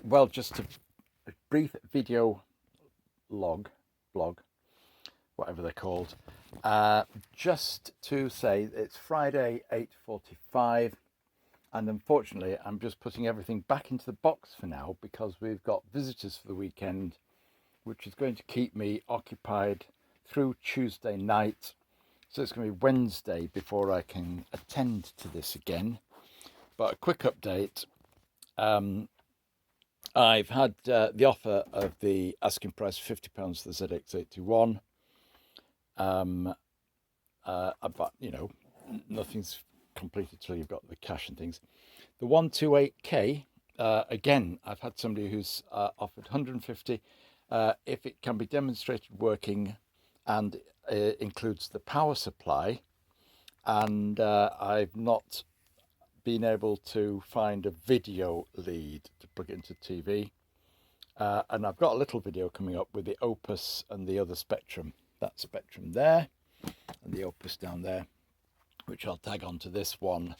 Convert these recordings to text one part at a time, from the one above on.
Well, just a brief video blog, whatever they're called. Just to say it's Friday, 8:45, and unfortunately I'm just putting everything back into the box for now because we've got visitors for the weekend, which is going to keep me occupied through Tuesday night. So it's going to be Wednesday before I can attend to this again. But a quick update. I've had the offer of the asking price of £50 for the ZX81. But, you know, nothing's completed till you've got the cash and things. The 128K, again, I've had somebody who's offered 150 if it can be demonstrated working and includes the power supply. And I've not been able to find a video lead to plug it into TV. And I've got a little video coming up with the Opus and the other Spectrum. That Spectrum there and the Opus down there, which I'll tag onto this one.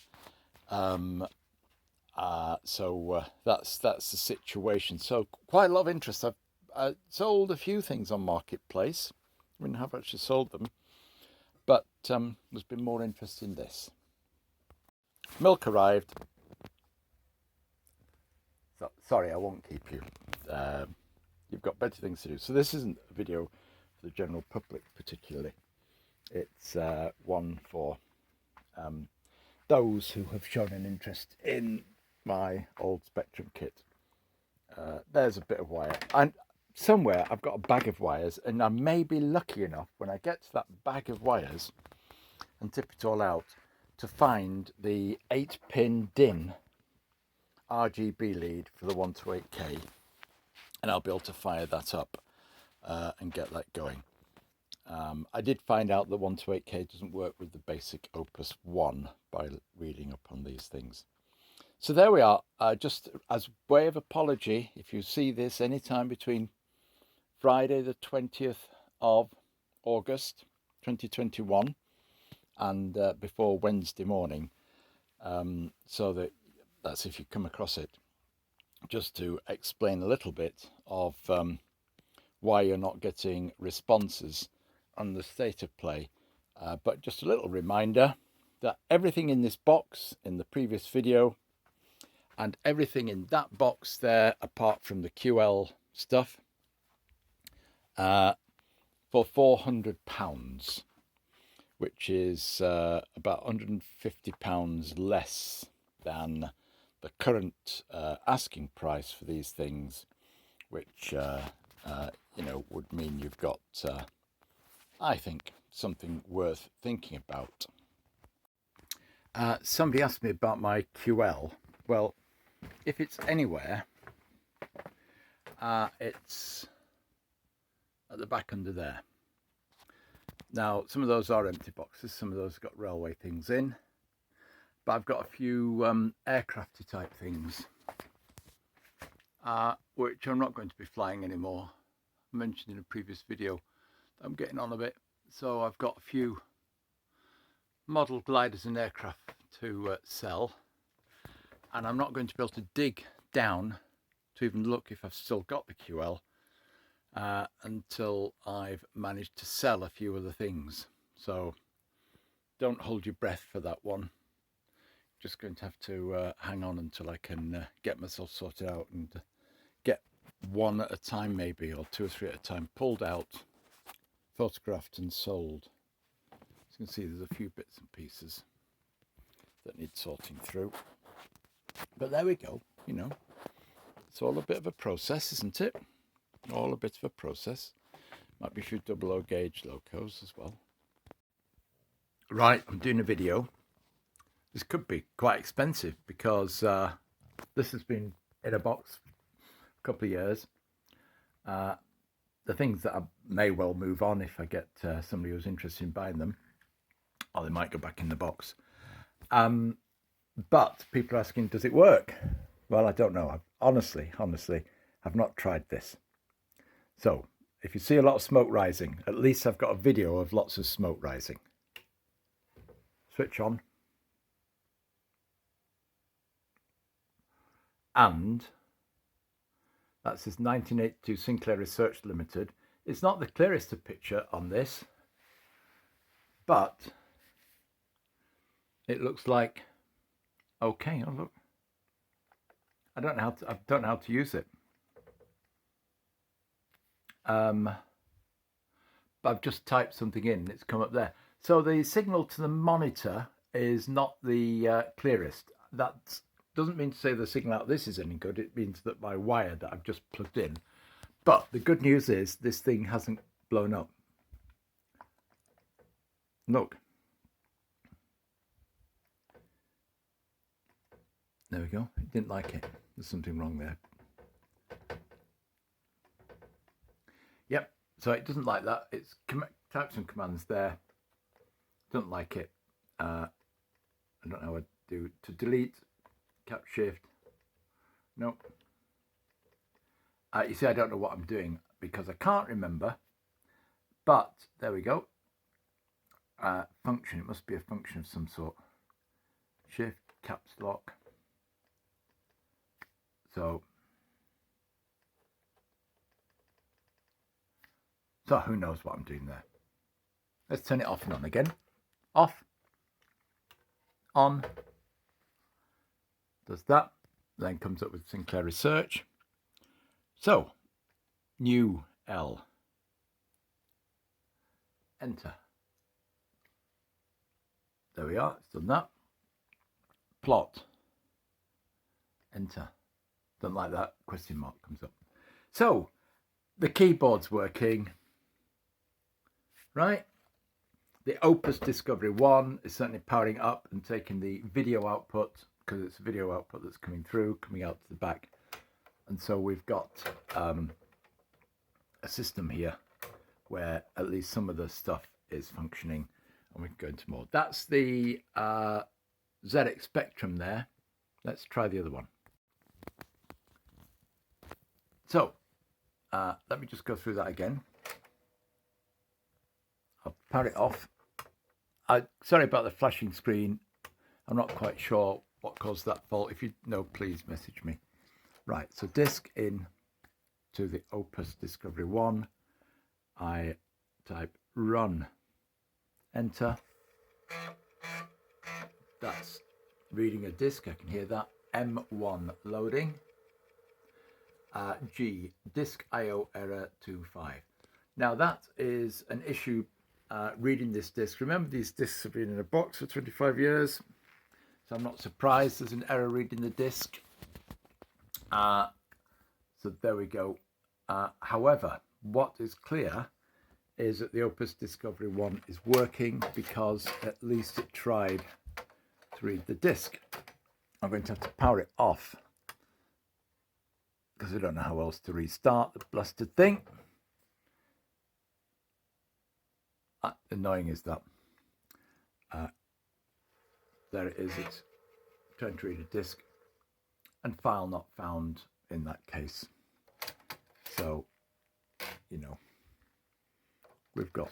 So that's the situation. So quite a lot of interest. I've sold a few things on Marketplace. I mean, I have actually sold them, but there's been more interest in this. Milk arrived. So, sorry, I won't keep you. You've got better things to do. So this isn't a video for the general public particularly. It's one for those who have shown an interest in my old Spectrum kit. There's a bit of wire. And somewhere I've got a bag of wires, and I may be lucky enough when I get to that bag of wires and tip it all out to find the 8-pin DIN RGB lead for the 128K, and I'll be able to fire that up and get that going. I did find out that 128K doesn't work with the basic Opus 1 by reading up on these things. So there we are. Just as way of apology, if you see this anytime between Friday the 20th of August 2021 and before Wednesday morning, so that's if you come across it, just to explain a little bit of why you're not getting responses on the state of play. But just a little reminder that everything in this box in the previous video and everything in that box there, apart from the QL stuff, for £400, which is about £150 less than the current asking price for these things, which you know, would mean you've got, I think, something worth thinking about. Somebody asked me about my QL. Well, if it's anywhere, it's at the back under there. Now, some of those are empty boxes, some of those have got railway things in, but I've got a few aircrafty type things, which I'm not going to be flying anymore. I mentioned in a previous video that I'm getting on a bit, so I've got a few model gliders and aircraft to sell, and I'm not going to be able to dig down to even look if I've still got the QL until I've managed to sell a few other things. So don't hold your breath for that one. Just going to have to hang on until I can get myself sorted out and get one at a time, maybe, or two or three at a time, pulled out, photographed and sold. As you can see, there's a few bits and pieces that need sorting through, but there we go. You know, it's all a bit of a process, isn't it? All a bit of a process. Might be a few 00 gauge locos as well. Right, I'm doing a video. This could be quite expensive because this has been in a box a couple of years. The things that I may well move on if I get somebody who's interested in buying them, or they might go back in the box. But people are asking, does it work? Well, I don't know. I've honestly, I've not tried this. So if you see a lot of smoke rising, at least I've got a video of lots of smoke rising. Switch on. And That says 1982 Sinclair Research Limited. It's not the clearest of picture on this, but it looks like okay. Oh look, I don't know how to use it. But I've just typed something in and it's come up there. So the signal to the monitor is not the clearest. That doesn't mean to say the signal out of this is any good. It means that my wire that I've just plugged in. But the good news is this thing hasn't blown up. Look. There we go. It didn't like it. There's something wrong there. Yep. So it doesn't like that. It's typed some commands there. Doesn't like it. I don't know what to do. To delete, cap shift. Nope. You see, I don't know what I'm doing because I can't remember. But there we go. Function. It must be a function of some sort. Shift, caps lock. So who knows what I'm doing there. Let's turn it off and on again. Off. On. Does that. Then comes up with Sinclair Research. So, new L. Enter. There we are. It's done that. Plot. Enter. Don't like that. Question mark comes up. So, the keyboard's working. Right? The Opus Discovery 1 is certainly powering up and taking the video output, because it's a video output that's coming through, coming out to the back. And so we've got a system here where at least some of the stuff is functioning, and we can go into more. That's the ZX Spectrum there. Let's try the other one. So let me just go through that again. I'll power it off. Sorry about the flashing screen. I'm not quite sure what caused that fault. If you know, please message me. Right, so disk in to the Opus Discovery 1. I type run, enter. That's reading a disk, I can hear that. M1 loading. G, disk IO error 25. Now that is an issue reading this disk. Remember, these disks have been in a box for 25 years, so I'm not surprised there's an error reading the disk. So there we go. However, what is clear is that the Opus Discovery 1 is working because at least it tried to read the disk. I'm going to have to power it off because I don't know how else to restart the blasted thing. Annoying is that. There it is. It's trying to read a disk and file not found in that case. So, you know, we've got